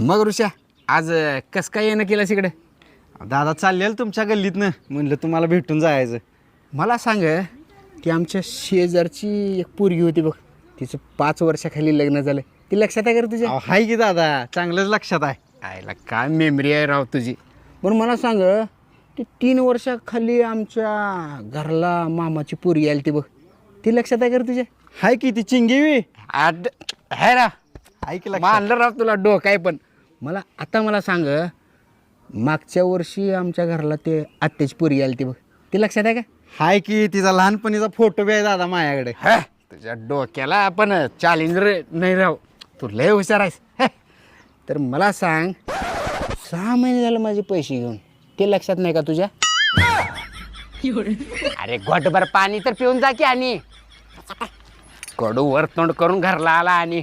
मग ऋषा आज कस काय येणं केलं इकडे? दादा चाललेल तुमच्या गल्लीतनं म्हणलं तुम्हाला भेटून जायचं. मला सांग ती आमच्या शेजारची एक पोरगी होती बघ, तिचं 5 वर्षाखाली लग्न झालं, ती लक्षात आहे का रे तुझ्या? अहो, हाय की दादा, चांगलंच लक्षात आहे. आयला काय मेमरी आहे राव तुझी. पण मला सांग ती 3 वर्षाखाली आमच्या घरला मामाची पोरगी आली ती बघ, ती लक्षात आहे का रे तुझ्या? हाय की ती चिंगेवी है रा हाय की लक्षात. मानलं राव तुला डोक आहे. पण मला सांग मागच्या वर्षी आमच्या घरला ते आत्याची पोरगी आली ती बघ, ती लक्षात आहे का? हाय की तिचा लहानपणीचा फोटो बी आहे दादा माझ्याकडे. हा तुझ्या डोक्याला आपण चॅलेंजर नाही राव, तू लय हुशार आहेस. तर मला सांग 6 महिने झालं माझे पैसे घेऊन, ते लक्षात नाही का तुझ्या? अरे घोटभर पाणी तर पिऊन जा की. आणि कडू वर तोंड करून घरला आला आणि